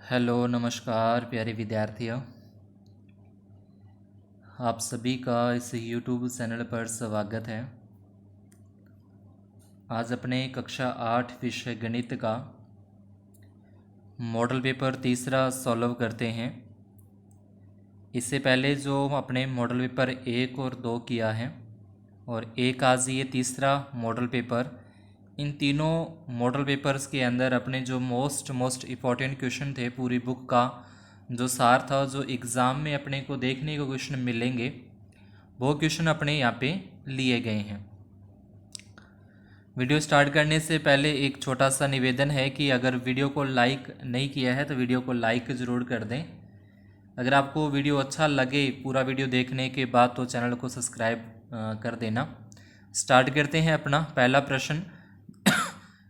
Hello नमस्कार प्यारे विद्यार्थियों, आप सभी का इस YouTube चैनल पर स्वागत है। आज अपने कक्षा 8 विषय गणित का मॉडल पेपर तीसरा सॉल्व करते हैं। इससे पहले जो अपने मॉडल पेपर 1 और 2 किया है और एक आज ये तीसरा मॉडल पेपर, इन तीनों मॉडल पेपर्स के अंदर अपने जो मोस्ट इम्पॉर्टेंट क्वेश्चन थे, पूरी बुक का जो सार था, जो एग्ज़ाम में अपने को देखने को क्वेश्चन मिलेंगे, वो क्वेश्चन अपने यहाँ पे लिए गए हैं। वीडियो स्टार्ट करने से पहले एक छोटा सा निवेदन है कि अगर वीडियो को लाइक नहीं किया है तो वीडियो को लाइक ज़रूर कर दें। अगर आपको वीडियो अच्छा लगे पूरा वीडियो देखने के बाद तो चैनल को सब्सक्राइब कर देना। स्टार्ट करते हैं अपना पहला प्रश्न,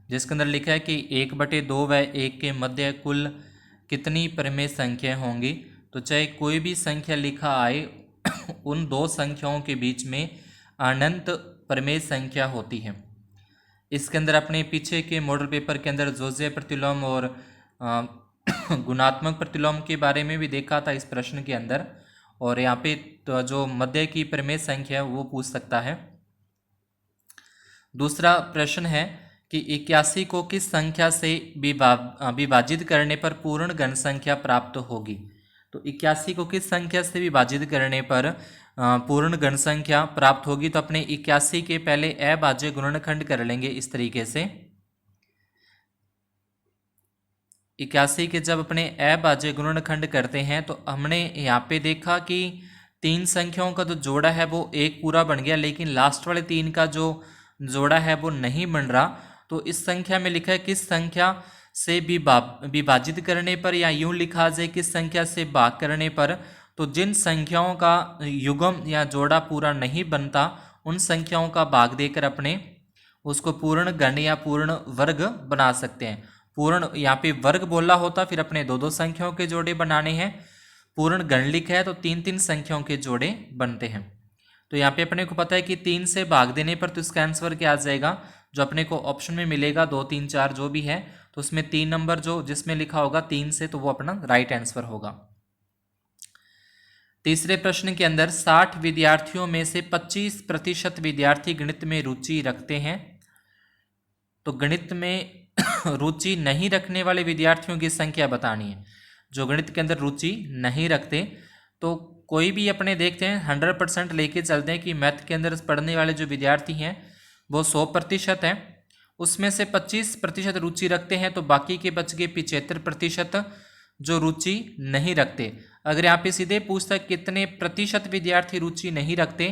जिसके अंदर लिखा है कि 1/2 व 1 के मध्य कुल कितनी परिमेय संख्या होंगी। तो चाहे कोई भी संख्या लिखा आए उन दो संख्याओं के बीच में अनंत परिमेय संख्या होती है। इसके अंदर अपने पीछे के मॉडल पेपर के अंदर जोजीय प्रतिलोम और गुणात्मक प्रतिलोम के बारे में भी देखा था इस प्रश्न के अंदर, और यहाँ पे तो जो मध्य की परिमेय संख्या वो पूछ सकता है। दूसरा प्रश्न है कि 81 को किस संख्या से विभाजित करने पर पूर्ण घन संख्या प्राप्त होगी। तो 81 को किस संख्या से विभाजित करने पर पूर्ण घन संख्या प्राप्त होगी। तो अपने 81 के पहले अभाज्य गुणनखंड कर लेंगे इस तरीके से। 81 के जब अपने अभाज्य गुणनखंड करते हैं तो हमने यहाँ पे देखा कि तीन संख्याओं का जो जोड़ा है वो एक पूरा बन गया, लेकिन लास्ट वाले तीन का जो जोड़ा है वो नहीं बन रहा। तो इस संख्या में लिखा है किस संख्या से विभाजित करने पर, या यूं लिखा जाए किस संख्या से भाग करने पर। तो जिन संख्याओं का युग्म या जोड़ा पूरा नहीं बनता उन संख्याओं का भाग देकर अपने उसको पूर्ण घन या पूर्ण वर्ग बना सकते हैं। पूर्ण यहाँ पे वर्ग बोला होता, फिर अपने दो दो संख्याओं के जोड़े बनाने हैं। पूर्ण घन लिखा है तो तीन तीन संख्याओं के जोड़े बनते हैं। तो यहाँ पे अपने को पता है कि 3 से भाग देने पर तो इसका आंसर क्या आ जाएगा, जो अपने को ऑप्शन में मिलेगा 2, 3, 4 जो भी है, तो उसमें 3 नंबर जो जिसमें लिखा होगा 3 से, तो वो अपना राइट आंसर होगा। तीसरे प्रश्न के अंदर 60 विद्यार्थियों में से 25% विद्यार्थी गणित में रुचि रखते हैं। तो गणित में रुचि नहीं रखने वाले विद्यार्थियों की संख्या बतानी है। जो गणित के अंदर रुचि नहीं रखते, तो कोई भी अपने देखते हैं 100% लेके चलते हैं कि मैथ के अंदर पढ़ने वाले जो विद्यार्थी हैं वो 100% हैं, उसमें से 25% रुचि रखते हैं, तो बाकी के बच गए 75% जो रुचि नहीं रखते। अगर यहाँ पे सीधे पूछता है कितने प्रतिशत विद्यार्थी रुचि नहीं रखते,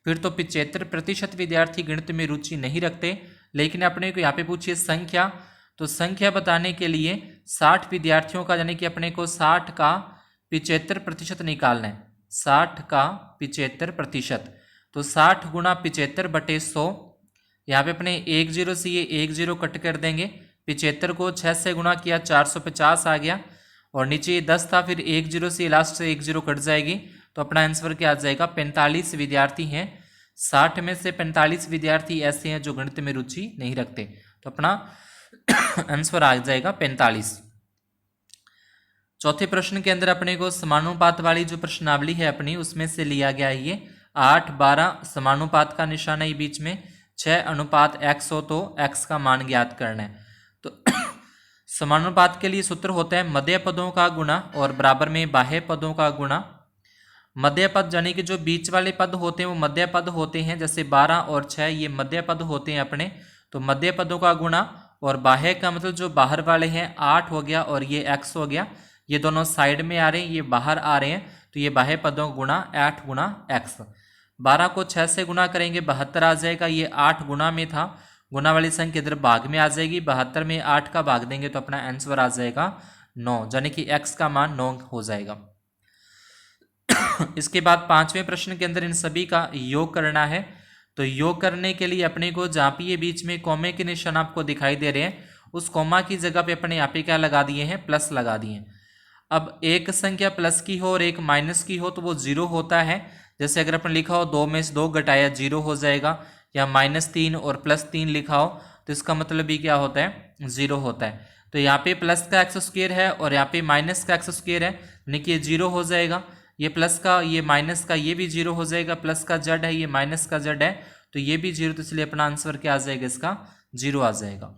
फिर तो 75% विद्यार्थी गणित में रुचि नहीं रखते। लेकिन अपने को यहाँ पे पूछिए संख्या, तो संख्या बताने के लिए 60 विद्यार्थियों का, यानी कि अपने को 60 का 75% निकालना है। 60 का 75%, तो 60 गुणा 75/100। यहाँ पे अपने 1 0 से ये 1 0 कट कर देंगे। 75 को 6 से गुणा किया 450 आ गया, और नीचे ये 10 था, फिर 1 0 से लास्ट से 1 0 कट जाएगी, तो अपना आंसर क्या आ जाएगा, 45 विद्यार्थी हैं। 60 में से 45 विद्यार्थी ऐसे हैं जो गणित में रुचि नहीं रखते, तो अपना आंसर आ जाएगा 45। चौथे प्रश्न के अंदर अपने को समानुपात वाली जो प्रश्नावली है अपनी, उसमें से लिया गया है ये 8/12 समानुपात का निशान है बीच में, 6:x हो तो x का मान ज्ञात करना है। तो समानुपात के लिए सूत्र होता है मध्य पदों का गुणा और बराबर में बाह्य पदों का गुणा। मध्य पद यानी कि जो बीच वाले पद होते हैं वो मध्य पद होते हैं, जैसे 12 और 6 ये मध्य पद होते हैं अपने, तो मध्य पदों का गुणा, और बाह्य का मतलब जो बाहर वाले हैं 8 हो गया और ये x हो गया, ये दोनों साइड में आ रहे हैं, ये बाहर आ रहे हैं, तो ये बाह्य पदों का गुणा 8 गुणा x। 12 को 6 से गुणा करेंगे 72 आ जाएगा, ये 8 गुणा में था, गुणा वाली संख्या इधर भाग में आ जाएगी, 72 में 8 का भाग देंगे तो अपना आंसर आ जाएगा 9, यानी कि x का मान 9 हो जाएगा। इसके बाद पांचवें प्रश्न के अंदर इन सभी का योग करना है। तो योग करने के लिए अपने को जहाँ पे ये बीच में कोमे के निशान आपको दिखाई दे रहे हैं, उस कोमा की जगह पे अपने यहाँ पे क्या लगा दिए हैं, प्लस लगा दिए हैं। अब एक संख्या प्लस की हो और एक माइनस की हो तो वो 0 होता है। जैसे अगर अपन लिखा हो 2 में से 2 घटाया 0 हो जाएगा, या -3 और +3 लिखा हो तो इसका मतलब भी क्या होता है, 0 होता है। तो यहाँ पे प्लस का एक्स स्क्वायर है और यहाँ पे माइनस का एक्स स्क्वायर है, यानी कि ये जीरो हो जाएगा। ये प्लस का ये माइनस का ये भी जीरो हो जाएगा, प्लस का जेड है ये माइनस का जेड है तो ये भी जीरो, तो इसलिए अपना आंसर क्या आ जाएगा, इसका जीरो आ जाएगा।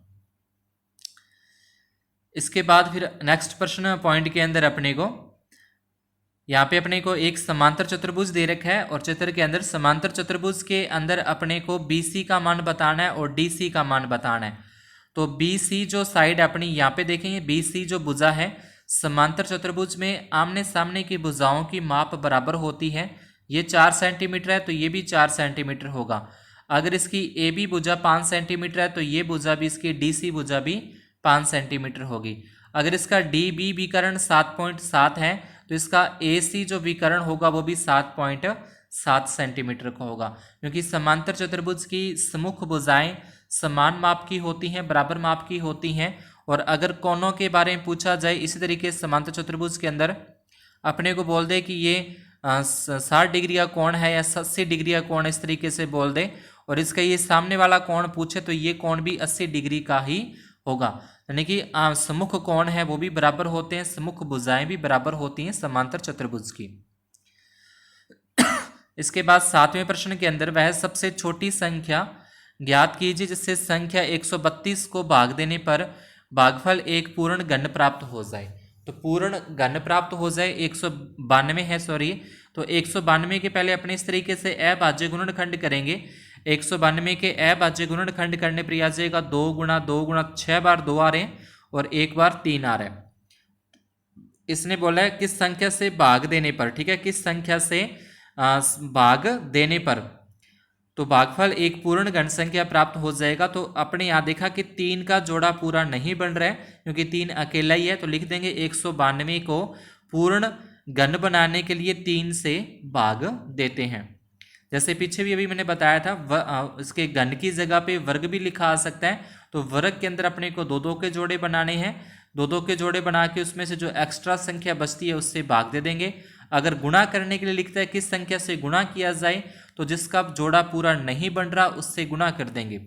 इसके बाद फिर नेक्स्ट प्रश्न पॉइंट के अंदर अपने को यहाँ पे अपने को एक समांतर चतुर्भुज दे रखा है और चित्र के अंदर समांतर चतुर्भुज के अंदर अपने को BC का मान बताना है और DC का मान बताना है। तो BC जो साइड अपनी यहाँ पे देखेंगे, BC जो भुजा है समांतर चतुर्भुज में आमने सामने की भुजाओं की माप बराबर होती है। ये 4 सेंटीमीटर है तो ये भी 4 सेंटीमीटर होगा। अगर इसकी AB भुजा 5 सेंटीमीटर है तो ये भुजा भी, इसकी DC भुजा भी 5 सेंटीमीटर होगी। अगर इसका DB विकर्ण 7.7 है तो इसका AC जो विकर्ण होगा वो भी 7.7 सेंटीमीटर का होगा, क्योंकि समांतर चतुर्भुज की सम्मुख भुजाएं समान माप की होती हैं, बराबर माप की होती हैं। और अगर कोणों के बारे में पूछा जाए इसी तरीके से समांतर चतुर्भुज के अंदर अपने को बोल दे कि ये 60 डिग्री का कोण है या 80 डिग्री का कोण, इस तरीके से बोल दे और इसका ये सामने वाला कोण पूछे तो ये कोण भी 80 डिग्री का ही होगा, यानी कि सम्मुख कोण है वो भी बराबर होते हैं, सम्मुख भुजाएं भी बराबर होती हैं समांतर चतुर्भुज की। इसके बाद 7वें प्रश्न के अंदर वह सबसे छोटी संख्या ज्ञात कीजिए जिससे संख्या 132 को भाग देने पर भागफल एक पूर्ण घन प्राप्त हो जाए। तो पूर्ण घन प्राप्त हो जाए 192 है, सॉरी, तो 192 के पहले अपने इस तरीके से अभाज्य गुणनखंड करेंगे। 192 के अभाज्य गुणनखंड करने पर आ जाएगा 2 गुणा 2 गुणा 6 बार 2 आ रहे हैं और 1 बार 3 आ रहा है। इसने बोला है किस संख्या से भाग देने पर, ठीक है, किस संख्या से भाग देने पर तो भागफल एक पूर्ण घन संख्या प्राप्त हो जाएगा। तो अपने यहाँ देखा कि 3 का जोड़ा पूरा नहीं बन रहा है क्योंकि 3 अकेला ही है, तो लिख देंगे 192 को पूर्ण घन बनाने के लिए 3 से भाग देते हैं। जैसे पीछे भी अभी मैंने बताया था इसके घन की जगह पे वर्ग भी लिखा आ सकता है। तो वर्ग के अंदर अपने को 2-2 के जोड़े बनाने हैं, 2-2 के जोड़े बना के उसमें से जो एक्स्ट्रा संख्या बचती है उससे भाग दे देंगे। अगर गुणा करने के लिए लिखता है किस संख्या से गुणा किया जाए तो जिसका जोड़ा पूरा नहीं बन रहा उससे गुणा कर देंगे।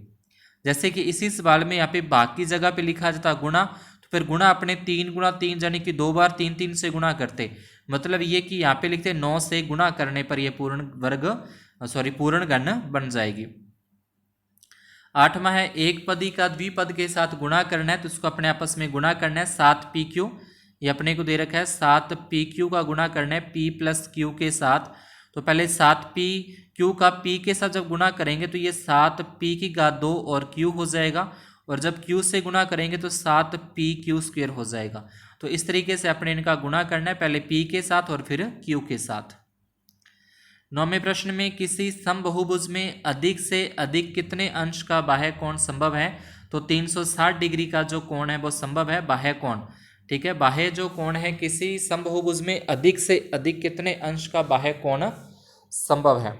जैसे कि इसी सवाल में यहाँ पे भाग की जगह पे लिखा जाता गुणा, तो फिर गुणा अपने 3 गुणा 3 यानी कि 2 बार 3 3 से गुणा करते, मतलब ये कि यहाँ पे लिखते 9 से गुणा करने पर ये पूर्ण घन बन जाएगी। 8वां है एक पदी का द्विपद के साथ गुणा करना है तो इसको अपने आपस में गुणा करना है। 7pq ये अपने को दे रखा है, 7pq का गुणा करना है p प्लस q के साथ। तो पहले 7pq का p के साथ जब गुणा करेंगे तो ये 7p की घात 2 और q हो जाएगा, और जब q से गुणा करेंगे तो 7pq स्क्वायर हो जाएगा। तो इस तरीके से अपने इनका गुणा करना है, पहले p के साथ और फिर q के साथ। 9वें प्रश्न में किसी समबहुभुज में अधिक से अधिक कितने अंश का बाह्य कोण संभव है। तो 360 डिग्री का जो कोण है वो संभव है, बाह्य कोण, ठीक है। बाह्य जो कोण है किसी समबहुभुज में अधिक से अधिक कितने अंश का बाह्य कोण संभव है।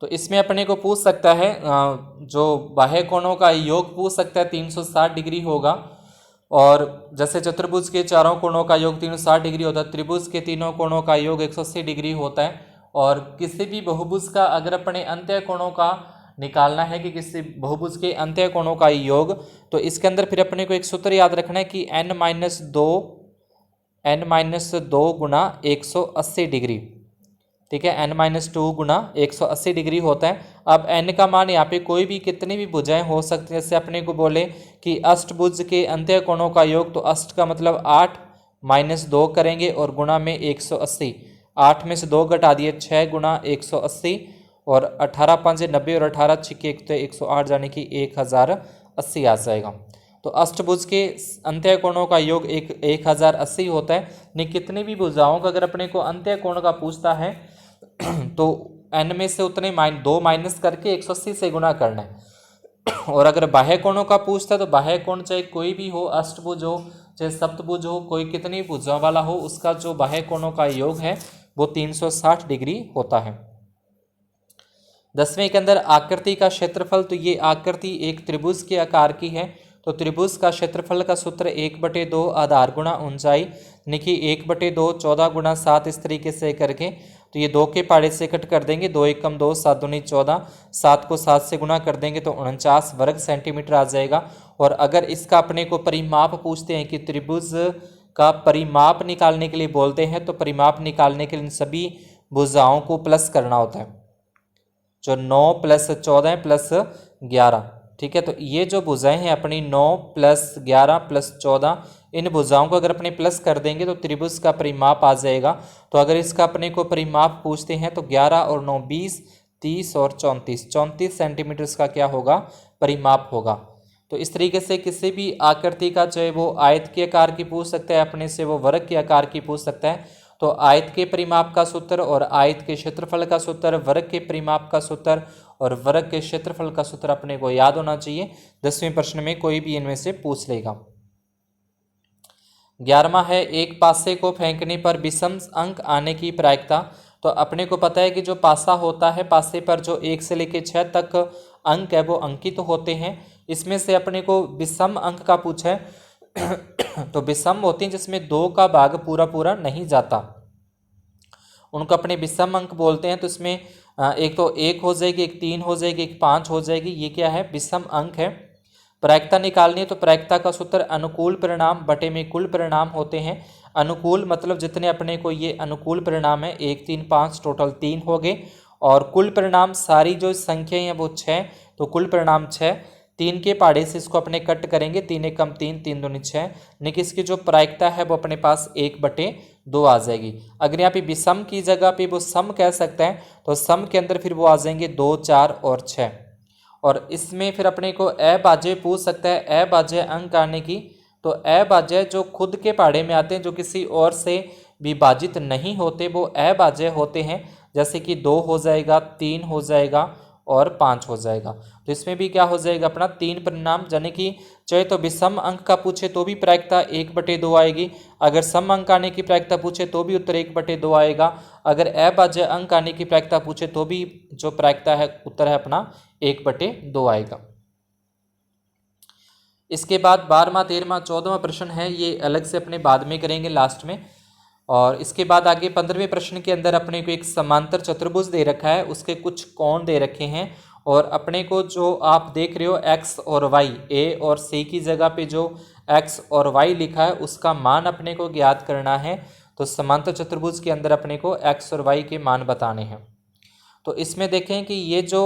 तो इसमें अपने को पूछ सकता है जो बाह्य कोणों का योग पूछ सकता है, 360 डिग्री होगा। और जैसे चतुर्भुज के चारों कोणों का योग 360 डिग्री होता है, त्रिभुज के तीनों कोणों का योग 180 डिग्री होता है। और किसी भी बहुभुज का अगर अपने अंत्य कोणों का निकालना है कि किसी बहुभुज के अंत्य कोणों का योग, तो इसके अंदर फिर अपने को एक सूत्र याद रखना है कि n-2 गुणा 180 डिग्री, ठीक है, n-2 गुणा 180 डिग्री होता है। अब n का मान यहाँ पे कोई भी कितनी भी भुजाएं हो सकती है। जैसे अपने को बोले कि अष्टभुज के अंत्य कोणों का योग, तो अष्ट का मतलब 8 माइनस 2 करेंगे और गुणा में 180, 8 में से 2 घटा दिए 6 गुणा 180 और 18 5 90 और 18 छिके 108 यानी कि 1080 आ जाएगा। तो अष्टभुज के अंत्य कोणों का योग 1080 होता है। नहीं कितनी भी भुजाओं का अगर अपने को अंत्य कोण का पूछता है तो n में से उतने 2 माइनस करके 180 से गुणा करना है। और अगर बाह्य कोणों का पूछता है तो बाह्य कोण चाहे कोई भी हो, अष्टभुज हो चाहे सप्तभुज हो, कोई कितनी भुजाओं वाला हो, उसका जो बाह्य कोणों का योग है वो 360 डिग्री होता है। 10वें के अंदर आकृति का क्षेत्रफल, तो ये आकृति एक त्रिभुज के आकार की है। तो त्रिभुज का क्षेत्रफल का सूत्र 1/2 आधार गुणा ऊंचाई, यानी कि 1/2 14 गुणा 7 इस तरीके से करके तो ये 2 के पहाड़े से कट कर देंगे, 2 एकम 2, 7 दूनी 14, 7 को 7 से गुना कर देंगे तो 49 वर्ग सेंटीमीटर आ जाएगा। और अगर इसका अपने को परिमाप पूछते हैं कि त्रिभुज का परिमाप निकालने के लिए बोलते हैं, तो परिमाप निकालने के लिए इन सभी भुजाओं को प्लस करना होता है, जो 9 + 14 + 11, ठीक है। तो ये जो भुजाएं हैं अपनी 9 + 11 + 14, इन भुजाओं को अगर अपने प्लस कर देंगे तो त्रिभुज का परिमाप आ जाएगा। तो अगर इसका अपने को परिमाप पूछते हैं तो 11 और 9 20, 30 और 34 सेंटीमीटर का क्या होगा, परिमाप होगा। तो इस तरीके से किसी भी आकृति का, चाहे वो आयत के आकार की पूछ सकता है अपने से, वो वर्ग के आकार की पूछ सकता है, तो आयत के परिमाप का सूत्र और आयत के क्षेत्रफल का सूत्र, वर्ग के परिमाप का सूत्र और वर्ग के क्षेत्रफल का सूत्र अपने को याद होना चाहिए। 10वें प्रश्न में कोई भी इनमें से पूछ लेगा। 11वां है, एक पासे को फेंकने पर विषम अंक आने की प्रायिकता। तो अपने को पता है कि जो पासा होता है, पासे पर जो 1 से लेकर 6 तक अंक है वो अंकित तो होते हैं। इसमें से अपने को विषम अंक का पूछा है तो विषम होते हैं जिसमें 2 का भाग पूरा पूरा नहीं जाता, उनको अपने विषम अंक बोलते हैं। तो इसमें एक तो 1 हो जाएगी, एक 3 हो जाएगी, एक 5 हो जाएगी, ये क्या है, विषम अंक है। प्रायिकता निकालनी है तो प्रायिकता का सूत्र अनुकूल परिणाम बटे में कुल परिणाम होते हैं। अनुकूल मतलब जितने अपने को ये अनुकूल परिणाम है, 1 3 5 टोटल 3 हो गए, और कुल परिणाम सारी जो संख्या है वो 6, तो कुल परिणाम 6। 3 के पहाड़े से इसको अपने कट करेंगे, 3 एकम 3, 3 दूनी 6, यानी कि इसकी जो प्रायिकता है वो अपने पास 1/2 आ जाएगी। अगर यहाँ पे विषम की जगह पे वो सम कह सकते हैं, तो सम के अंदर फिर वो आ जाएंगे 2 4 और 6। और इसमें फिर अपने को अभाज्य पूछ सकता है, अभाज्य अंक आने की। तो अभाज्य जो खुद के पहाड़े में आते हैं, जो किसी और से विभाजित नहीं होते, वो अभाज्य होते हैं। जैसे कि 2 हो जाएगा, 3 हो जाएगा और 5 हो जाएगा। तो इसमें भी क्या हो जाएगा अपना 3 परिणाम, यानी कि चाहे तो विषम अंक का पूछे तो भी प्रायिकता 1/2 आएगी, अगर सम अंक आने की प्रायिकता पूछे तो भी उत्तर 1/2 आएगा, अगर अभाज्य अंक आने की प्रायिकता पूछे तो भी जो प्रायिकता है उत्तर है अपना 1/2 आएगा। इसके बाद 12वां 13वां 14वां प्रश्न है, ये अलग से अपने बाद में करेंगे लास्ट में। और इसके बाद आगे 15वें प्रश्न के अंदर अपने को एक समांतर चतुर्भुज दे रखा है, उसके कुछ कोण दे रखे हैं, और अपने को जो आप देख रहे हो x और y, a और c की जगह पे जो x और y लिखा है उसका मान अपने को ज्ञात करना है। तो समांतर चतुर्भुज के अंदर अपने को x और y के मान बताने हैं। तो इसमें देखें कि ये जो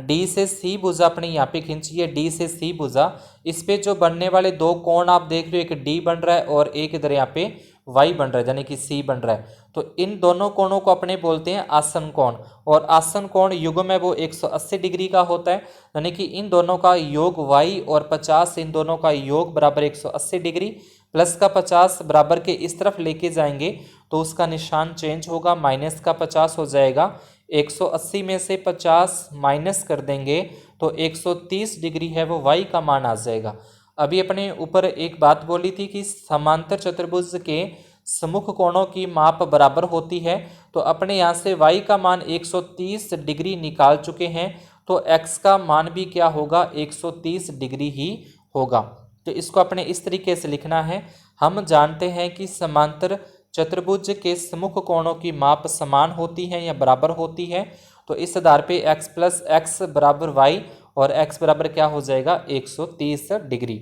D से C भुजा अपने यहाँ पे खींची है, D से C भुजा, इस पे जो बनने वाले 2 कोण आप देख रहे हो, एक D बन रहा है और एक इधर यहाँ पे Y बन रहा है, यानी कि C बन रहा है। तो इन दोनों कोणों को अपने बोलते हैं आसन कोण, और आसन कोण युग्म है वो 180 डिग्री का होता है, यानी कि इन दोनों का योग y और 50, इन दोनों का योग बराबर 180 डिग्री, प्लस का 50 बराबर के इस तरफ लेके जाएंगे तो उसका निशान चेंज होगा, माइनस का 50 हो जाएगा। 180 में से 50 माइनस कर देंगे तो 130 डिग्री है वो y का मान आ जाएगा। अभी अपने ऊपर एक बात बोली थी कि समांतर चतुर्भुज के सम्मुख कोणों की माप बराबर होती है, तो अपने यहाँ से y का मान 130 डिग्री निकाल चुके हैं, तो x का मान भी क्या होगा, 130 डिग्री ही होगा। तो इसको अपने इस तरीके से लिखना है, हम जानते हैं कि समांतर चतुर्भुज के सम्मुख कोणों की माप समान होती है या बराबर होती है, तो इस आधार पे x + x बराबर y और x बराबर क्या हो जाएगा, 130 डिग्री।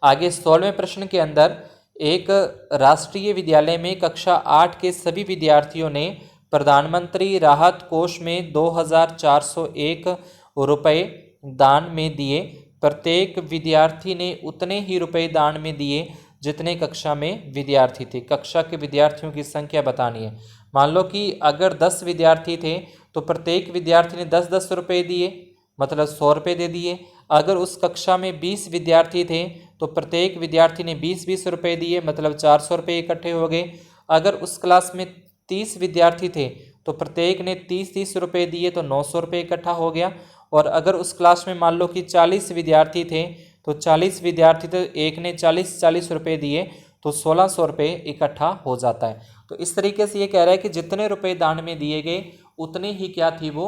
आगे 16वें प्रश्न के अंदर, एक राष्ट्रीय विद्यालय में कक्षा 8 के सभी विद्यार्थियों ने प्रधानमंत्री राहत कोष में 2401 रुपये दान में दिए। प्रत्येक विद्यार्थी ने उतने ही रुपए दान में दिए जितने कक्षा में विद्यार्थी थे। कक्षा के विद्यार्थियों की संख्या बतानी है। मान लो कि अगर 10 विद्यार्थी थे तो प्रत्येक विद्यार्थी ने 10-10 रुपये दिए, मतलब 100 रुपये दे दिए। अगर उस कक्षा में 20 विद्यार्थी थे तो प्रत्येक विद्यार्थी ने 20-20 रुपये दिए, मतलब 400 रुपये इकट्ठे हो गए। अगर उस क्लास में 30 विद्यार्थी थे तो प्रत्येक ने 30-30 रुपये दिए, तो 900 रुपये इकट्ठा हो गया। और अगर उस क्लास में मान लो कि 40 विद्यार्थी थे तो 40 विद्यार्थी थे, एक ने 40-40 रुपये दिए, तो 1600 रुपये इकट्ठा हो जाता है। तो इस तरीके से ये कह रहा है कि जितने रुपए दान में दिए गए उतने ही क्या थी, वो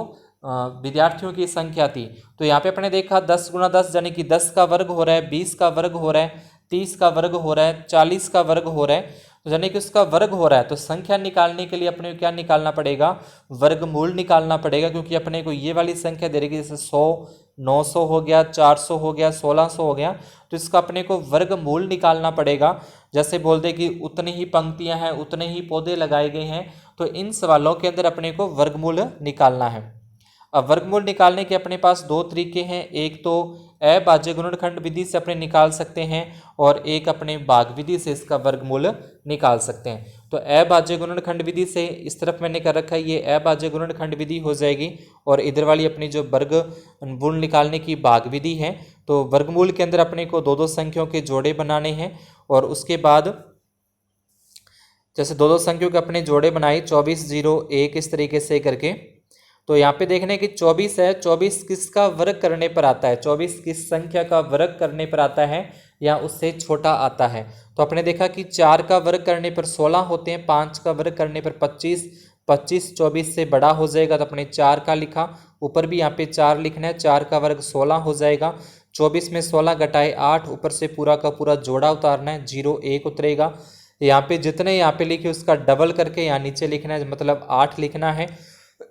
विद्यार्थियों की संख्या थी। तो यहाँ पे अपने देखा 10 × 10 यानी कि 10 का वर्ग हो रहा है, 20 का वर्ग हो रहा है, 30 का वर्ग हो रहा है, 40 का वर्ग हो रहा है। तो यानी कि उसका वर्ग हो रहा है, तो संख्या निकालने के लिए अपने को क्या निकालना पड़ेगा, वर्गमूल निकालना पड़ेगा, क्योंकि अपने को ये वाली संख्या दे रही है, जैसे 100, 900 हो गया, 400 हो गया, 1600 हो गया, तो इसका अपने को वर्गमूल निकालना पड़ेगा। जैसे बोल दे कि उतनी ही पंक्तियां हैं, उतने ही पौधे लगाए गए हैं, तो इन सवालों के अंदर अपने को वर्गमूल निकालना है। अब वर्गमूल निकालने के अपने पास दो तरीके हैं, एक तो अभाज्य गुणनखंड विधि से अपने निकाल सकते हैं और एक अपने भाग विधि से इसका वर्गमूल निकाल सकते हैं। तो अभाज्य गुणनखंड विधि से इस तरफ मैंने कर रखा है, ये अभाज्य गुणनखंड विधि हो जाएगी, और इधर वाली अपनी जो वर्गमूल निकालने की भाग विधि है, तो वर्गमूल के अंदर अपने को दो दो संख्याओं के जोड़े बनाने हैं, और उसके बाद जैसे दो दो संख्याओं के अपने जोड़े बनाए 24, 0, 1 इस तरीके से करके। तो यहाँ पे देखने की 24 है, 24 किसका वर्ग करने पर आता है, 24 किस संख्या का वर्ग करने पर आता है या उससे छोटा आता है। तो आपने देखा कि 4 का वर्ग करने पर 16 होते हैं, 5 का वर्ग करने पर 25, 25 24 से बड़ा हो जाएगा, तो अपने 4 का लिखा, ऊपर भी यहाँ पे 4 लिखना है, 4 का वर्ग 16 हो जाएगा, 24 में 16 घटाए 8, ऊपर से पूरा का पूरा जोड़ा उतारना है, 0 1 उतरेगा। यहाँ पे जितने यहाँ पे लिखे उसका डबल करके यहाँ नीचे लिखना है, मतलब 8 लिखना है।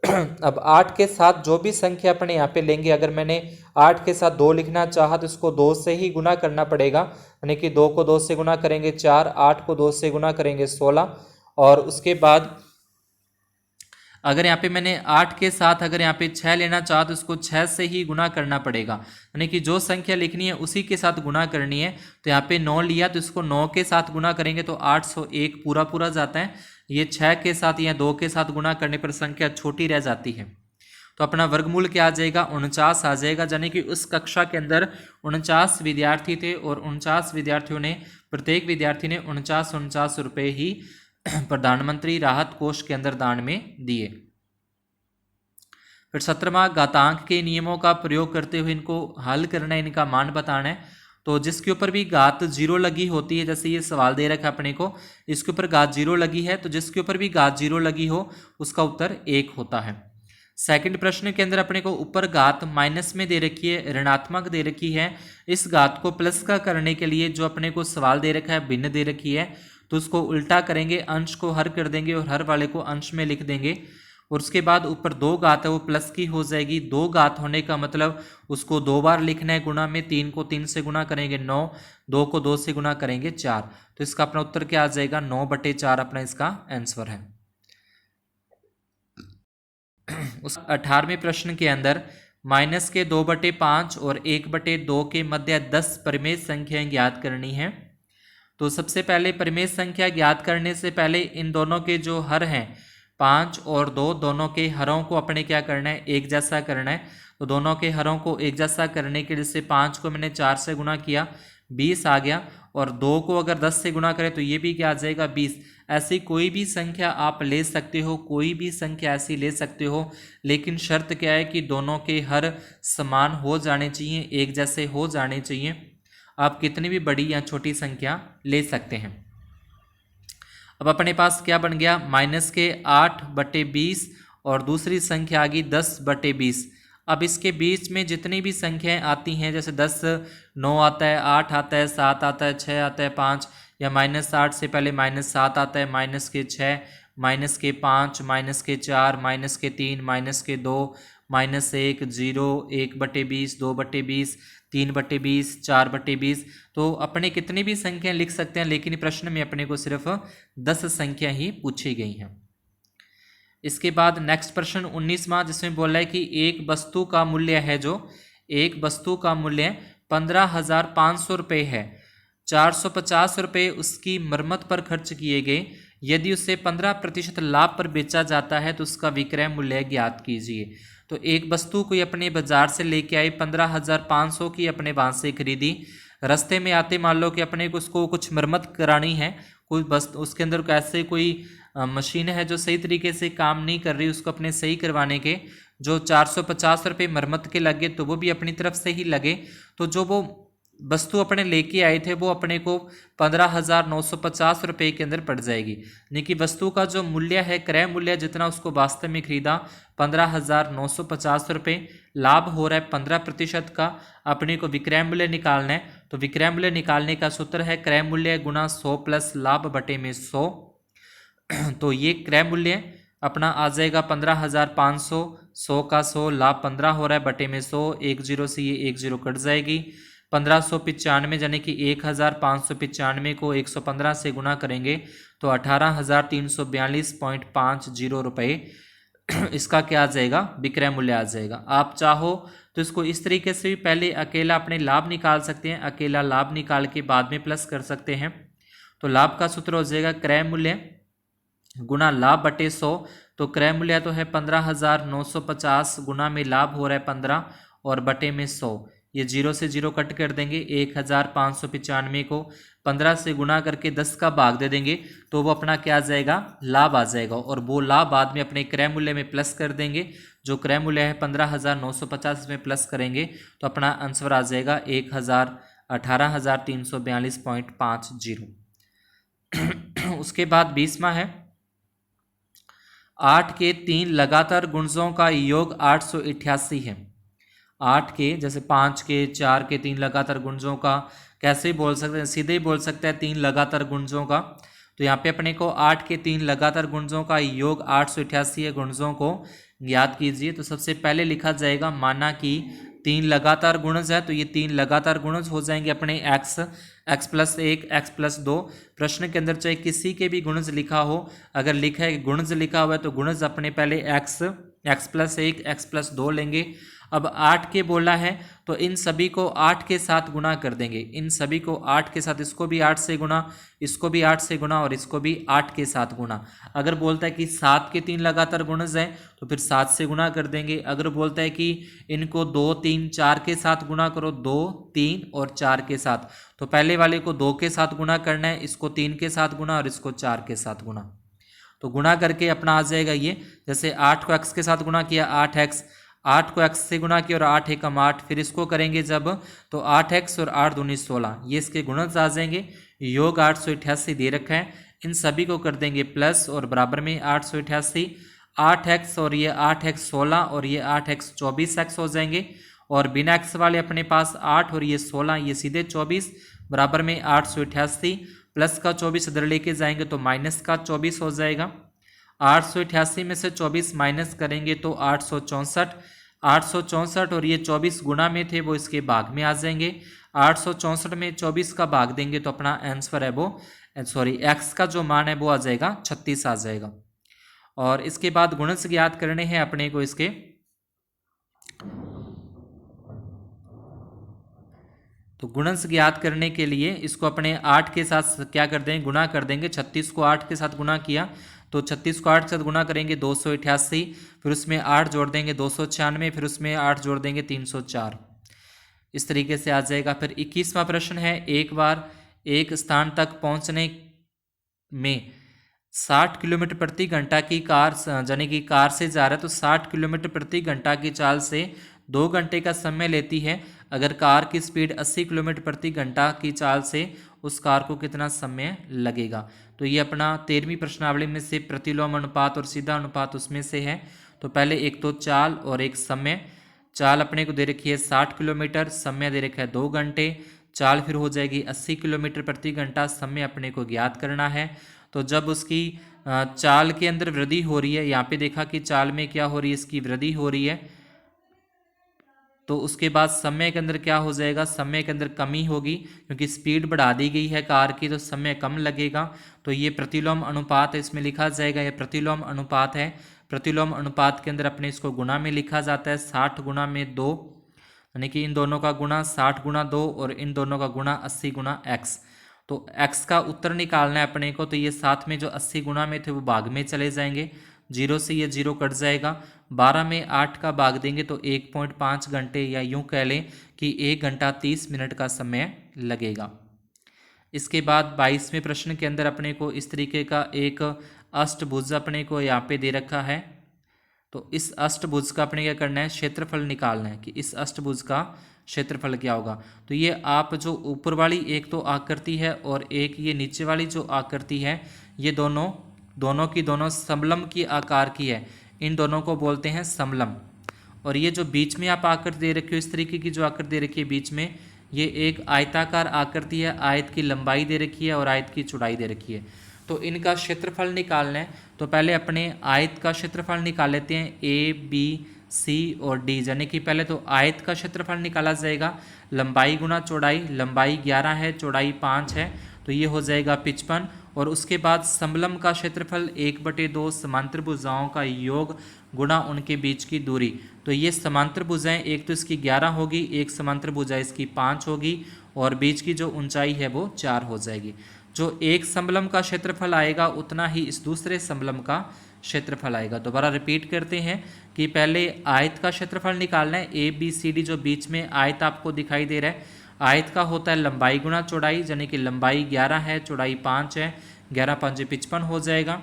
अब 8 के साथ जो भी संख्या अपने यहाँ पे लेंगे, अगर मैंने 8 के साथ 2 लिखना चाहा तो इसको 2 से ही गुना करना पड़ेगा, यानी कि 2 को 2 से गुना करेंगे 4, 8 को 2 से गुना करेंगे 16, और उसके बाद अगर यहाँ पे मैंने 8 के साथ अगर यहाँ पे 6 लेना चाहा तो इसको 6 से ही गुना करना पड़ेगा, यानी कि जो संख्या लिखनी है उसी के साथ गुना करनी है। तो यहाँ पे 9 लिया तो इसको 9 के साथ गुना करेंगे तो 801 पूरा पूरा जाता है, ये 6 के साथ या 2 के साथ गुना करने पर संख्या छोटी रह जाती है। तो अपना वर्गमूल क्या आ जाएगा, 49 आ जाएगा, यानी कि उस कक्षा के अंदर 49 विद्यार्थी थे और 49 विद्यार्थियों ने, प्रत्येक विद्यार्थी ने 49 रुपये ही प्रधानमंत्री राहत कोष के अंदर दान में दिए। फिर 17वां घातांक के नियमों का प्रयोग करते हुए इनको हल करना है, इनका मान बताना है। तो जिसके ऊपर भी घात 0 लगी होती है, जैसे ये सवाल दे रखा है अपने को, इसके ऊपर घात 0 लगी है, तो जिसके ऊपर भी घात 0 लगी हो उसका उत्तर 1 होता है। सेकंड प्रश्न के अंदर अपने को ऊपर घात माइनस में दे रखी है, ऋणात्मक दे रखी है, इस घात को प्लस का करने के लिए जो अपने को सवाल दे रखा है भिन्न दे रखी है, तो उसको उल्टा करेंगे, अंश को हर कर देंगे और हर वाले को अंश में लिख देंगे, और उसके बाद ऊपर 2 घात है वो प्लस की हो जाएगी। 2 घात होने का मतलब उसको 2 बार लिखना है गुणा में, 3 को 3 से गुणा करेंगे 9, 2 को 2 से गुणा करेंगे 4, तो इसका अपना उत्तर क्या आ जाएगा, 9/4 अपना इसका आंसर है। उस 18वें प्रश्न के अंदर माइनस के 2/5 और 1/2 के मध्य 10 परिमेय संख्याएं ज्ञात करनी है। तो सबसे पहले परिमेय संख्या ज्ञात करने से पहले इन दोनों के जो हर हैं 5 और 2, दोनों के हरों को अपने क्या करना है, एक जैसा करना है। तो दोनों के हरों को एक जैसा करने के लिए, जैसे 5 को मैंने 4 से गुणा किया 20 आ गया, और 2 को अगर 10 से गुणा करें तो ये भी क्या आ जाएगा 20। ऐसी कोई भी संख्या आप ले सकते हो, कोई भी संख्या ऐसी ले सकते हो, लेकिन शर्त क्या है कि दोनों के हर समान हो जाने चाहिए, एक जैसे हो जाने चाहिए। आप कितनी भी बड़ी या छोटी संख्या ले सकते हैं। अब अपने पास क्या बन गया, माइनस के 8/20 और दूसरी संख्या आ गई 10/20। अब इसके बीच में जितनी भी संख्याएं आती हैं, जैसे 10 9 आता है, 8 आता है, 7 आता है, 6 आता है, 5, या -8 से पहले -7 आता है, -6, -5, -4, -3, -2, -1, 0, 1/20, 2/20, 3/20, 4/20। तो अपने कितनी भी संख्या लिख सकते हैं, लेकिन प्रश्न में अपने को सिर्फ 10 संख्या ही पूछी गई हैं। इसके बाद नेक्स्ट प्रश्न 19वां, जिसमें बोला है कि एक वस्तु का मूल्य है, जो एक वस्तु का मूल्य 15,500 रुपये है, 450 रुपये उसकी मरम्मत पर खर्च किए गए, यदि उसे 15% लाभ पर बेचा जाता है तो उसका विक्रय मूल्य ज्ञात कीजिए। तो एक वस्तु कोई अपने बाजार से लेके आई, 15,500 की अपने वहाँ से खरीदी, रास्ते में आते मान लो कि अपने को उसको कुछ मरम्मत करानी है, कोई बस उसके अंदर कैसे कोई मशीन है जो सही तरीके से काम नहीं कर रही, उसको अपने सही करवाने के जो 450 रुपये मरम्मत के लगे, तो वो भी अपनी तरफ से ही लगे, तो जो वो वस्तु अपने लेके आए थे वो अपने को 15,950 रुपये के अंदर पड़ जाएगी। यानी कि वस्तु का जो मूल्य है, क्रय मूल्य जितना उसको वास्तव में खरीदा 15,950 रुपये, लाभ हो रहा है 15% का, अपने को विक्रय मूल्य निकालना है। तो विक्रय मूल्य निकालने का सूत्र है क्रय मूल्य गुना 100 प्लस लाभ बटे में 100। तो ये क्रय मूल्य अपना आ जाएगा 15,500, 100 का 100, लाभ 15 हो रहा है बटे में 100, एक जीरो से ये एक जीरो कट जाएगी। 1595 यानी कि 1595 को 115 से गुना करेंगे तो 18,342.50 रुपये इसका क्या आ जाएगा, विक्रय मूल्य आ जाएगा। आप चाहो तो इसको इस तरीके से भी पहले अकेला अपने लाभ निकाल सकते हैं, अकेला लाभ निकाल के बाद में प्लस कर सकते हैं। तो लाभ का सूत्र हो जाएगा क्रय मूल्य गुना लाभ बटे 100। तो क्रय मूल्य तो है 15,950 गुना में लाभ हो रहा है 15 और बटे में 100, ये जीरो से जीरो कट कर देंगे। 1595 को 15 से गुना करके 10 का भाग दे देंगे तो वो अपना क्या आ जाएगा, लाभ आ जाएगा। और वो लाभ बाद में अपने क्रय मूल्य में प्लस कर देंगे। जो क्रय मूल्य है 15,950 में प्लस करेंगे तो अपना आंसर आ जाएगा 18,342.50। उसके बाद 20वां है 8 के 3 लगातार गुणजों का योग 888 है। 8 के जैसे 5 के 4 के 3 लगातार गुणजों का कैसे बोल सकते हैं, सीधे ही बोल सकते हैं 3 लगातार गुणजों का। तो यहाँ पे अपने को 8 के 3 लगातार गुणजों का योग 888 है। गुणजों को याद कीजिए। तो सबसे पहले लिखा जाएगा माना कि 3 लगातार गुणज है, तो ये 3 लगातार गुणज हो जाएंगे अपने x +1 x +2। प्रश्न के अंदर चाहे किसी के भी गुणज लिखा हो, अगर लिखा है गुणज लिखा हुआ है तो गुणज अपने पहले x +1 x +2 लेंगे। अब 8 के बोला है तो इन सभी को 8 के साथ गुणा कर देंगे। इन सभी को 8 के साथ, इसको भी 8 से गुणा, इसको भी 8 से गुणा और इसको भी 8 के साथ गुणा। अगर बोलता है कि 7 के 3 लगातार गुणज हैं तो फिर 7 से गुणा कर देंगे। अगर बोलता है कि इनको 2 3 4 के साथ गुणा करो, 2 3 और 4 के साथ, तो पहले वाले को 2 के साथ गुणा करना है, इसको 3 के साथ गुणा और इसको 4 के साथ गुणा। तो गुणा करके अपना आ जाएगा ये, जैसे 8 को x के साथ गुणा किया 8x, 8 को x से गुणा किया और 8 एकम 8, फिर इसको करेंगे जब तो 8x और 8 दूनी 16, ये इसके गुणज आ जाएंगे। योग 888 दे रखा है, इन सभी को कर देंगे प्लस और बराबर में 888, 8x और ये 8x 16 और ये 8x 24x हो जाएंगे। और बिना x वाले अपने पास 8 और ये 16, ये सीधे 24 बराबर में 888 प्लस का 24 इधर लेके जाएंगे तो माइनस का 24 हो जाएगा। 888 में से 24 माइनस करेंगे तो 864, 864 और ये 24 गुना में थे वो इसके भाग में आ जाएंगे। 864 में 24 का भाग देंगे तो अपना आंसर है वो x का जो मान है वो आ जाएगा 36 आ जाएगा। और इसके बाद गुणज ज्ञात करने हैं अपने को इसके। तो गुणज ज्ञात करने के लिए इसको अपने 8 के साथ क्या कर देंगे, गुणा कर देंगे। 36 को 8 के साथ गुणा किया तो 36 को 8 के साथ गुणा करेंगे 288, फिर उसमें 8 जोड़ देंगे 296, फिर उसमें 8 जोड़ देंगे 304। इस तरीके से आ जाएगा। फिर 21वां प्रश्न है एक बार एक स्थान तक पहुंचने में 60 किलोमीटर प्रति घंटा की कार, यानी कि कार से जा रहा है तो 60 किलोमीटर प्रति घंटा की चाल से 2 घंटे का समय लेती है। अगर कार की स्पीड 80 किलोमीटर प्रति घंटा की चाल से उस कार को कितना समय लगेगा। तो ये अपना 13वीं प्रश्नावली में से प्रतिलोम अनुपात और सीधा अनुपात उसमें से है। तो पहले एक तो चाल और एक समय। चाल अपने को दे रखी है 60 किलोमीटर, समय दे रखा है 2 घंटे। चाल फिर हो जाएगी 80 किलोमीटर प्रति घंटा, समय अपने को ज्ञात करना है। तो जब उसकी चाल के अंदर वृद्धि हो रही है, यहाँ पे देखा कि चाल में क्या हो रही है, इसकी वृद्धि हो रही है, तो उसके बाद समय के अंदर क्या हो जाएगा, समय के अंदर कमी होगी क्योंकि स्पीड बढ़ा दी गई है कार की तो समय कम लगेगा। तो ये प्रतिलोम अनुपात है, इसमें लिखा जाएगा ये प्रतिलोम अनुपात है। प्रतिलोम अनुपात के अंदर अपने इसको गुना में लिखा जाता है 60 गुना में 2, यानी कि इन दोनों का गुना 60 गुना 2 और इन दोनों का गुना 80 गुना x। तो x का उत्तर निकालना है अपने को। तो ये साथ में जो 80 गुना में थे वो भाग में चले जाएंगे, 0 से ये 0 कट जाएगा। 12 में 8 का भाग देंगे तो 1.5 घंटे, या यूं कह लें कि 1 घंटा 30 मिनट का समय लगेगा। इसके बाद 22वें प्रश्न के अंदर अपने को इस तरीके का एक अष्टभुज अपने को यहाँ पे दे रखा है। तो इस अष्टभुज का अपने क्या करना है, क्षेत्रफल निकालना है कि इस अष्टभुज का क्षेत्रफल क्या होगा। तो ये आप जो ऊपर वाली एक तो आकृति है और एक ये नीचे वाली जो आकृति है, ये दोनों की दोनों समलंब की आकार की है, इन दोनों को बोलते हैं समलंब। और ये जो बीच में आप आकृति दे रखी हो, इस तरीके की जो आकृति दे रखी है बीच में, ये एक आयताकार आकृति है। आयत की लंबाई दे रखी है और आयत की चौड़ाई दे रखी है। तो इनका क्षेत्रफल निकालना है, तो पहले अपने आयत का क्षेत्रफल निकाल लेते हैं, ए बी सी और डी। यानी कि पहले तो आयत का क्षेत्रफल निकाला जाएगा, लंबाई गुना चौड़ाई, लंबाई 11 है, चौड़ाई 5 है, तो ये हो जाएगा 55। और उसके बाद समलंब का क्षेत्रफल 1/2 समांतर भुजाओं का योग गुणा उनके बीच की दूरी। तो ये समांतर भुजाएं, एक तो इसकी 11 होगी, एक समांतर भुजा इसकी 5 होगी, और बीच की जो ऊंचाई है वो 4 हो जाएगी। जो एक समलंब का क्षेत्रफल आएगा उतना ही इस दूसरे समलंब का क्षेत्रफल आएगा। दोबारा रिपीट करते हैं कि पहले आयत का क्षेत्रफल निकालना है। ए बी सी डी जो बीच में आयत आपको दिखाई दे रहा है, आयत का होता है लंबाई गुना चौड़ाई, यानी कि लंबाई 11 है, चौड़ाई 5 है, 11 5 55 हो जाएगा।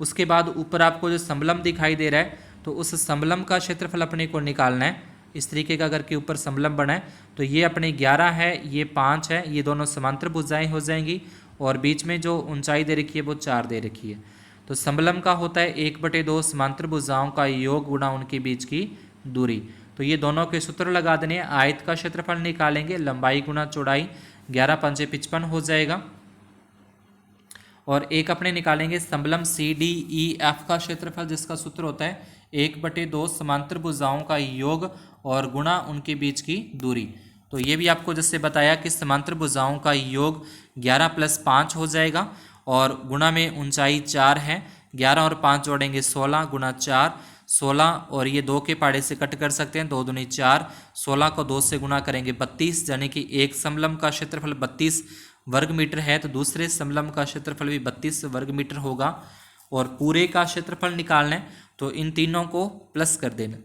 उसके बाद ऊपर आपको जो समलंब दिखाई दे रहा है, तो उस समलंब का क्षेत्रफल अपने को निकालना है। इस तरीके का अगर के ऊपर समलंब बना है, तो ये अपने 11 है, ये 5 है, ये दोनों समांतर भुजाएं हो जाएंगी, और बीच में जो ऊंचाई दे रखी है वो 4 दे रखी है। तो समलंब का होता है 1/2 समांतर भुजाओं का योग गुणा उनके बीच की दूरी। तो ये दोनों के सूत्र लगा देने हैं। आयत का क्षेत्रफल निकालेंगे, लंबाई गुना चौड़ाई, 11 5 55 हो जाएगा। और एक अपने निकालेंगे समलंब सी डी ई एफ का क्षेत्रफल, जिसका सूत्र होता है 1/2 समांतर भुजाओं का योग और गुणा उनके बीच की दूरी। तो ये भी आपको जैसे बताया कि समांतर भुजाओं का योग 11 + 5 हो जाएगा, और गुणा में ऊंचाई 4 है, 11 और 5 जोड़ेंगे 16 गुणा 4, 16, और ये 2 के पाड़े से कट कर सकते हैं, 2 दूनी 4, 16 को 2 से गुणा करेंगे 32, यानी कि एक समलंब का क्षेत्रफल 32 वर्ग मीटर है, तो दूसरे समलंब का क्षेत्रफल भी 32 वर्ग मीटर होगा। और पूरे का क्षेत्रफल निकालना है, तो इन तीनों को प्लस कर देना,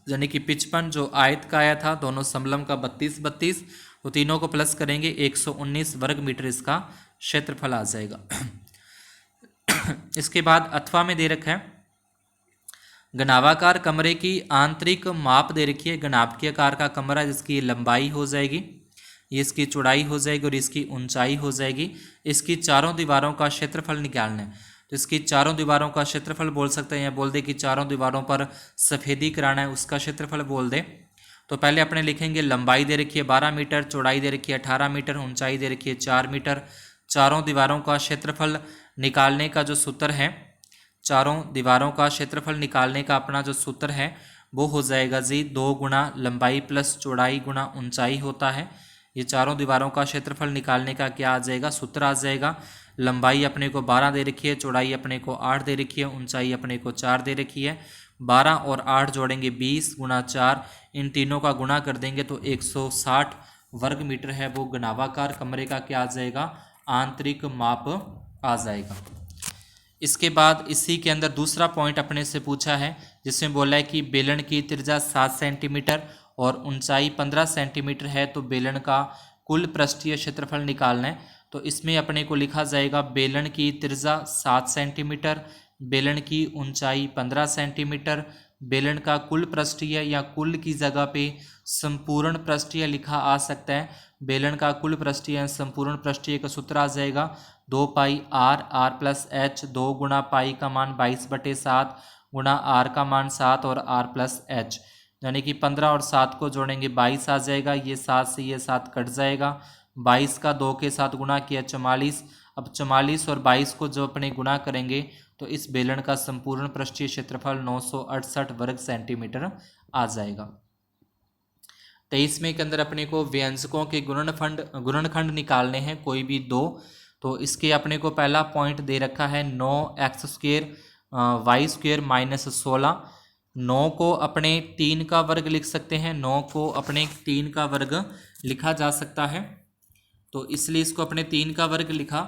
यानी कि 55 जो आयत का आया था, दोनों समलंब का 32 32, तो तीनों को प्लस करेंगे 119 वर्ग मीटर इसका क्षेत्रफल आ जाएगा। इसके बाद अथवा में दे रखा है, घनाभाकार कमरे की आंतरिक माप दे रखी है। घनाभ के आकार का कमरा, जिसकी लंबाई हो जाएगी, ये इसकी चौड़ाई हो जाएगी और इसकी ऊंचाई हो जाएगी। इसकी चारों दीवारों का क्षेत्रफल निकालना है, तो इसकी चारों दीवारों का क्षेत्रफल बोल सकते हैं, या बोल दे कि चारों दीवारों पर सफ़ेदी कराना है, उसका क्षेत्रफल बोल दे। तो पहले अपने लिखेंगे, लंबाई दे रखी है 12 मीटर, चौड़ाई दे रखी है 18 मीटर, ऊंचाई दे रखी है 4 मीटर। चारों दीवारों का क्षेत्रफल निकालने का जो सूत्र है, चारों दीवारों का क्षेत्रफल निकालने का अपना जो सूत्र है वो हो जाएगा जी 2 गुणा लंबाई प्लस चौड़ाई गुणा ऊंचाई होता है। ये चारों दीवारों का क्षेत्रफल निकालने का क्या आ जाएगा, सूत्र आ जाएगा। लंबाई अपने को 12 दे रखी है, चौड़ाई अपने को 8 दे रखी है, ऊंचाई अपने को 4 दे रखी है। 12 और 8 जोड़ेंगे 20 गुणा 4, इन तीनों का गुणा कर देंगे तो 160 वर्ग मीटर है वो घनाभाकार कमरे का क्या आ जाएगा, आंतरिक माप आ जाएगा। इसके बाद इसी के अंदर दूसरा पॉइंट अपने से पूछा है, जिसमें बोला है कि बेलन की त्रिज्या 7 सेंटीमीटर और ऊंचाई 15 सेंटीमीटर है, तो बेलन का कुल पृष्ठीय क्षेत्रफल निकालना है। तो इसमें अपने को लिखा जाएगा, बेलन की त्रिज्या 7 सेंटीमीटर, बेलन की ऊंचाई 15 सेंटीमीटर, बेलन का कुल पृष्ठीय, या कुल की जगह पे संपूर्ण पृष्ठीय लिखा आ सकता है। बेलन का कुल पृष्ठीय संपूर्ण पृष्ठीय का सूत्र आ जाएगा 2 पाई आर, आर प्लस एच, 2 गुणा पाई का मान 22/7 गुणा आर का मान 7 और आर प्लस एच, यानी कि 15 और 7 को जोड़ेंगे 22 आ जाएगा। ये 7 से ये 7 कट जाएगा, 22 का 2 के साथ गुणा किया 44। अब 44 और 22 को जो अपने गुणा करेंगे तो इस बेलन का संपूर्ण पृष्ठीय क्षेत्रफल 968 वर्ग सेंटीमीटर आ जाएगा। 23वें के अंदर अपने को व्यंजकों के गुणनखंड निकालने हैं, कोई भी दो। तो इसके अपने को पहला पॉइंट दे रखा है 9x² y² माइनस 16। 9 को अपने 3 का वर्ग लिख सकते हैं, 9 को अपने 3 का वर्ग लिखा जा सकता है, तो इसलिए इसको अपने 3 का वर्ग लिखा।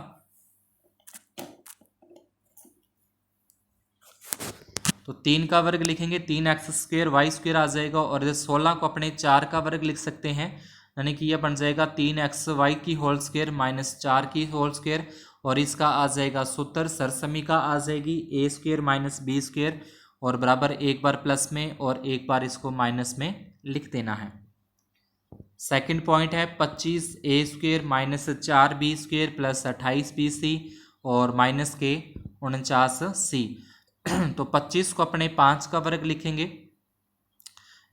तो 3 का वर्ग लिखेंगे, 3x² y² आ जाएगा, और 16 को अपने 4 का वर्ग लिख सकते हैं, यानी कि यह बन जाएगा 3xy की होल स्क्वायर माइनस 4 की होल स्क्वायर, और इसका आ जाएगा सूत्र, सरसमीका आ जाएगी a² माइनस b², और बराबर एक बार प्लस में और एक बार इसको माइनस में लिख देना है। सेकंड पॉइंट है 25a² minus 4b² plus 28bc और माइनस के 49c। तो 25 को अपने 5 का वर्ग लिखेंगे,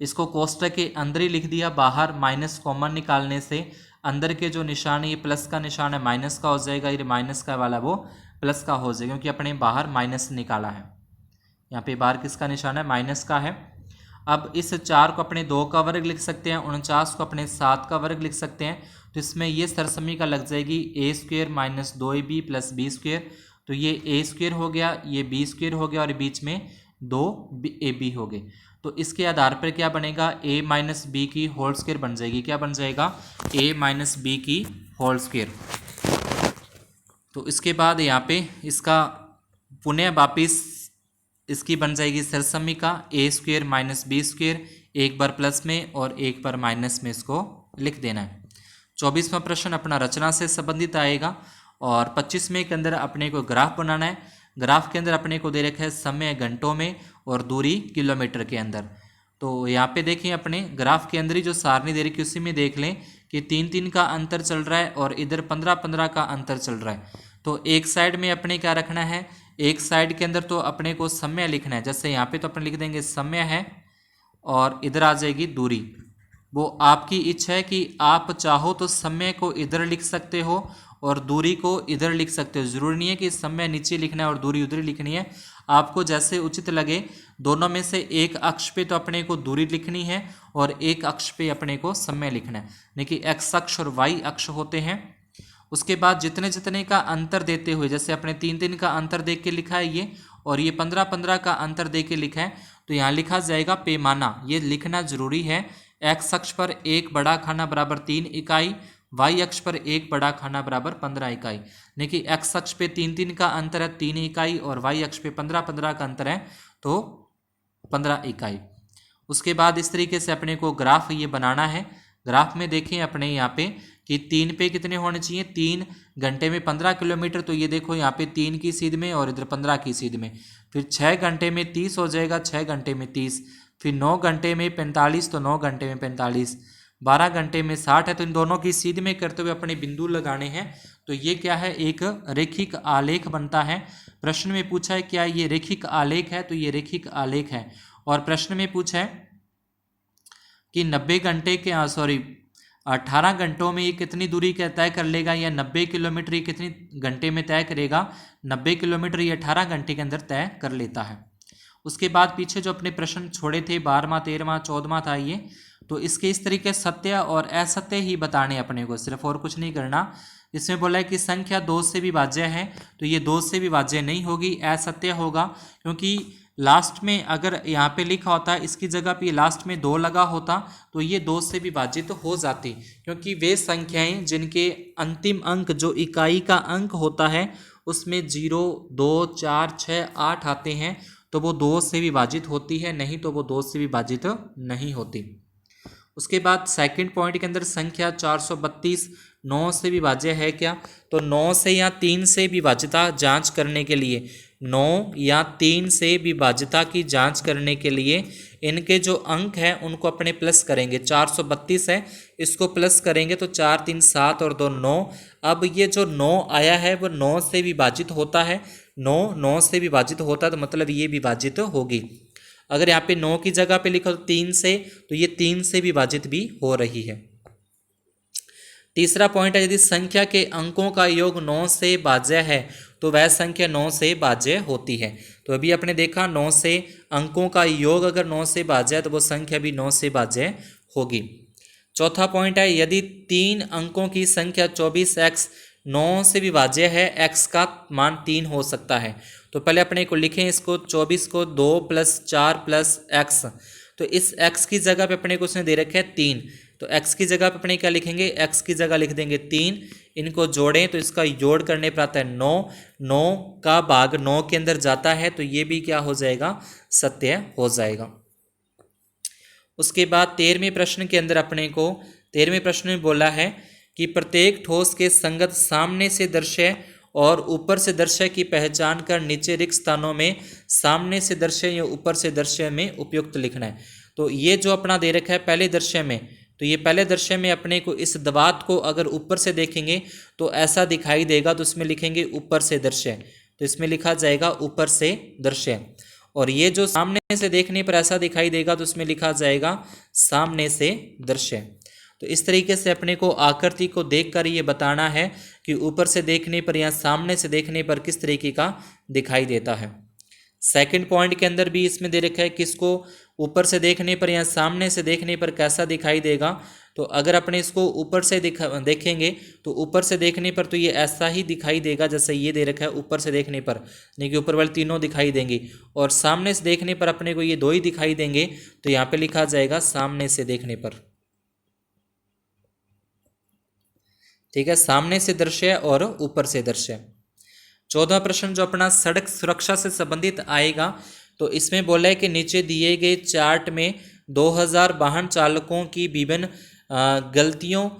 इसको कोष्टक के अंदर ही लिख दिया, बाहर माइनस कॉमन निकालने से अंदर के जो निशान है ये प्लस का निशान है माइनस का हो जाएगा, ये माइनस का वाला वो प्लस का हो जाएगा, क्योंकि अपने बाहर माइनस निकाला है। यहाँ पे बाहर किसका निशान है, माइनस का है। अब इस 4 को अपने 2 का वर्ग लिख सकते हैं, 49 को अपने 7 का वर्ग लिख सकते हैं। तो इसमें ये सरसमी लग जाएगी a square minus 2ab plus b square. तो ये ए स्क्वेयर हो गया, ये बी स्क्वेयर हो गया और बीच में 2ab हो गए। तो इसके आधार पर क्या बनेगा, a माइनस बी की होल स्क्वेयर बन जाएगी। क्या बन जाएगा, a माइनस बी की होल स्क्वेयर। तो इसके बाद यहाँ पे इसका पुनः वापिस इसकी बन जाएगी सरसमीका ए स्क्वेयर माइनस बी स्क्वेयर, एक बार प्लस में और एक बार माइनस में इसको लिख देना है। 24वां प्रश्न अपना रचना से संबंधित आएगा और 25वें के अंदर अपने को ग्राफ बनाना है। ग्राफ के अंदर अपने को दे रखा है समय घंटों में और दूरी किलोमीटर के अंदर। तो यहाँ पे देखें अपने ग्राफ के अंदर ही जो सारणी दे रखी है उसी में देख लें कि 3-3 का अंतर चल रहा है और इधर 15-15 का अंतर चल रहा है। तो एक साइड में अपने क्या रखना है, एक साइड के अंदर तो अपने को समय लिखना है। जैसे यहाँ पे तो अपने लिख देंगे समय है और इधर आ जाएगी दूरी। वो आपकी इच्छा है कि आप चाहो तो समय को इधर लिख सकते हो और दूरी को इधर लिख सकते हो। जरूरी नहीं है कि समय नीचे लिखना है और दूरी उधर लिखनी है, आपको जैसे उचित लगे। दोनों में से एक अक्ष पे तो अपने को दूरी लिखनी है और एक अक्ष पे अपने को समय लिखना है, यानी एक्स अक्ष और वाई अक्ष होते हैं। उसके बाद जितने जितने का अंतर देते हुए, जैसे अपने 3-3 का अंतर देख के लिखा है ये, और ये 15-15 का अंतर दे के लिखा है, तो यहाँ लिखा जाएगा पैमाना। ये लिखना जरूरी है। एक्स अक्ष पर एक बड़ा खाना बराबर 3 इकाई, वाई अक्ष पर एक बड़ा खाना बराबर 15 इकाई। देखिए एक्स अक्ष पे 3-3 का अंतर है 3 इकाई और वाई अक्ष पे 15-15 का अंतर है तो 15 इकाई। उसके बाद इस तरीके से अपने को ग्राफ ये बनाना है। ग्राफ में देखें अपने यहाँ पे कि 3 पे कितने होने चाहिए, 3 घंटे में 15 किलोमीटर। तो ये देखो यहाँ पे 3 की सीध में और इधर 15 की सीध में। फिर 6 घंटे में 30 हो जाएगा, 6 घंटे में 30। फिर 9 घंटे में 45, तो 9 घंटे में 45। 12 घंटे में 60 है। तो इन दोनों की सीध में करते हुए अपने बिंदु लगाने हैं। तो ये क्या है, एक रेखिक आलेख बनता है। प्रश्न में पूछा है क्या ये रेखिक आलेख है, तो ये रेखिक आलेख है। और प्रश्न में पूछा है कि 90 घंटे के 18 घंटों में ये कितनी दूरी तय कर लेगा, या 90 किलोमीटर ये कितनी घंटे में तय करेगा। 90 किलोमीटर ये 18 घंटे के अंदर तय कर लेता है। उसके बाद पीछे जो अपने प्रश्न छोड़े थे 12वां 13वां 14वां था ये, तो इसके इस तरीके सत्य और असत्य ही बताने अपने को, सिर्फ और कुछ नहीं करना। इसमें बोला है कि संख्या 2 से विभाज्य है, तो ये 2 से विभाज्य नहीं होगी, असत्य होगा। क्योंकि लास्ट में अगर यहाँ पे लिखा होता इसकी जगह पे लास्ट में 2 लगा होता तो ये 2 से विभाजित हो जाती, क्योंकि वे संख्याएं जिनके अंतिम अंक जो इकाई का अंक होता है उसमें 0, 2, 4, 6, 8 आते हैं, तो वो 2 से विभाजित होती है, नहीं तो वो 2 से विभाजित नहीं होती। उसके बाद सेकंड पॉइंट के अंदर संख्या 432 9 से विभाज्य है क्या, तो 9 से या 3 से विभाज्यता जांच करने के लिए, 9 या 3 से विभाज्यता की जांच करने के लिए इनके जो अंक हैं उनको अपने प्लस करेंगे। 432 है, इसको प्लस करेंगे तो 4 3 7 और 2 9। अब ये जो 9 आया है वो 9 से विभाजित होता है, 9 से विभाजित होता है, तो मतलब ये विभाजित होगी। अगर यहाँ पे 9 की जगह पे लिखो 3 से, तो ये 3 से विभाजित भी हो रही है। तीसरा पॉइंट है, यदि संख्या के अंकों का योग 9 से भाज्य है तो वह संख्या 9 से भाज्य होती है। तो अभी आपने देखा 9 से अंकों का योग अगर 9 से भाज्य है तो वो संख्या भी 9 से भाज्य होगी। चौथा पॉइंट है, यदि 3 अंकों की संख्या 24x 9 से विभाज्य है, x का मान 3 हो सकता है। तो पहले अपने को लिखें इसको 24 को 2 + 4 + x। तो इस x की जगह पे अपने को उसने दे रखा है 3, तो x की जगह पे अपने क्या लिखेंगे, x की जगह लिख देंगे 3। इनको जोड़ें तो इसका जोड़ करने पर आता है 9, 9 का भाग 9 के अंदर जाता है, तो ये भी क्या हो जाएगा, सत्य हो जाएगा। उसके बाद 13वें प्रश्न के अंदर अपने को 13वें प्रश्न में बोला है कि प्रत्येक ठोस के संगत सामने से दृश्य और ऊपर से दृश्य की पहचान कर नीचे रिक्त स्थानों में सामने से दृश्य या ऊपर से दृश्य में उपयुक्त लिखना है। तो ये जो अपना दे रखा है पहले दृश्य में, तो ये पहले दृश्य में अपने को इस दवात को अगर ऊपर से देखेंगे तो ऐसा दिखाई देगा, तो इसमें लिखेंगे ऊपर से दृश्य, तो इसमें लिखा जाएगा ऊपर से दृश्य। और ये जो सामने से देखने पर ऐसा दिखाई देगा तो उसमें लिखा जाएगा सामने से दृश्य। तो इस तरीके से अपने को आकृति को देखकर ये बताना है कि ऊपर से देखने पर या सामने से देखने पर किस तरीके का दिखाई देता है। सेकंड पॉइंट के अंदर भी इसमें दे रखा है किसको ऊपर से देखने पर या सामने से देखने पर कैसा दिखाई देगा। तो अगर अपने इसको ऊपर से देखेंगे तो ऊपर से देखने पर तो ये ऐसा ही दिखाई देगा जैसे ये दे रखा है ऊपर से देखने पर, यानी कि ऊपर वाले तीनों दिखाई देंगे, और सामने से देखने पर अपने को ये दो ही दिखाई देंगे। तो यहाँ पे लिखा जाएगा सामने से देखने पर। ठीक है, सामने से दृश्य और ऊपर से दृश्य। 14वां प्रश्न जो अपना सड़क सुरक्षा से संबंधित आएगा, तो इसमें बोला है कि नीचे दिए गए चार्ट में 2000 वाहन चालकों की विभिन्न गलतियों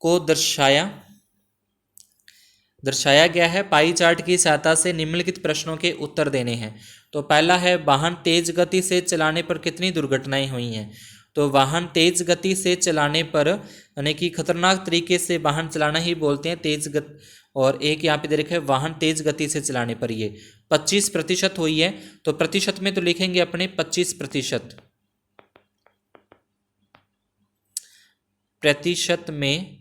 को दर्शाया गया है। पाई चार्ट की सहायता से निम्नलिखित प्रश्नों के उत्तर देने हैं। तो पहला है वाहन तेज गति से चलाने पर कितनी दुर्घटनाएं हुई हैं। तो वाहन तेज गति से चलाने पर, यानी कि खतरनाक तरीके से वाहन चलाना ही बोलते हैं तेज गति, और एक यहाँ पे दे रखा है वाहन तेज गति से चलाने पर ये 25% हुई है। तो प्रतिशत में तो लिखेंगे अपने 25%, प्रतिशत में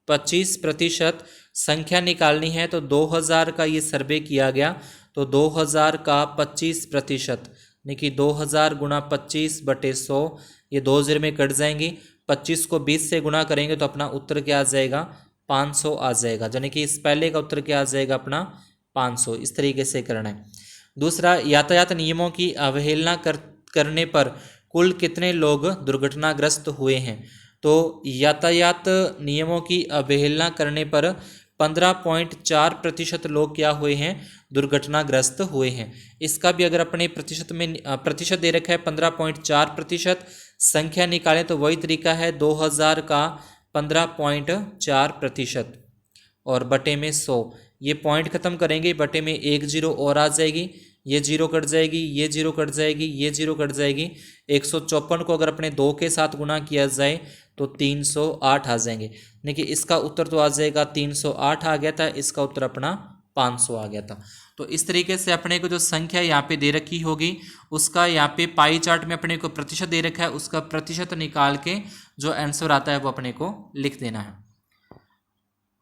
25% संख्या निकालनी है। तो 2000 का ये सर्वे किया गया, तो 2000 का 25%, यानी कि 2000 गुणा 25/100, ये 2 0 में कट जाएंगी। 25 को 20 से गुणा करेंगे तो अपना उत्तर क्या आ जाएगा, 500 आ जाएगा, यानी कि इस पहले का उत्तर क्या आ जाएगा अपना 500। इस तरीके से करना है। दूसरा, यातायात नियमों की अवहेलना करने पर कुल कितने लोग दुर्घटनाग्रस्त हुए हैं। तो यातायात नियमों की अवहेलना करने पर 15.4% लोग क्या हुए हैं, दुर्घटनाग्रस्त हुए हैं। इसका भी अगर अपने प्रतिशत में प्रतिशत दे रखा है 15.4%, संख्या निकालें तो वही तरीका है 2000 का 15.4% और बटे में 100। ये पॉइंट खत्म करेंगे, बटे में 1 0 और आ जाएगी, ये 0 कट जाएगी, ये 0 कट जाएगी, ये 0 कट जाएगी। 154 को अगर अपने 2 के साथ गुणा किया जाए तो 308 आ जाएंगे, यानी कि इसका उत्तर तो आ जाएगा 308 आ गया था, इसका उत्तर अपना 500 आ गया था। तो इस तरीके से अपने को जो संख्या यहाँ पे दे रखी होगी उसका यहाँ पे पाई चार्ट में अपने को प्रतिशत दे रखा है, उसका प्रतिशत निकाल के जो आंसर आता है वो अपने को लिख देना है।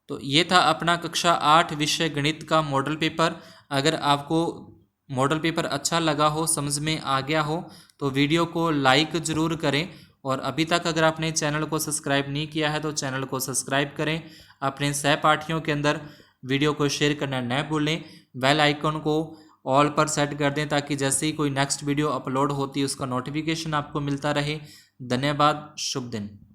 तो ये था अपना कक्षा 8 विषय गणित का मॉडल पेपर। अगर आपको मॉडल पेपर अच्छा लगा हो, समझ में आ गया हो, तो वीडियो को लाइक ज़रूर करें, और अभी तक अगर आपने चैनल को सब्सक्राइब नहीं किया है तो चैनल को सब्सक्राइब करें। अपने सहपाठियों के अंदर वीडियो को शेयर करना न भूलें। बेल आइकन को ऑल पर सेट कर दें ताकि जैसे ही कोई नेक्स्ट वीडियो अपलोड होती है उसका नोटिफिकेशन आपको मिलता रहे। धन्यवाद, शुभ दिन।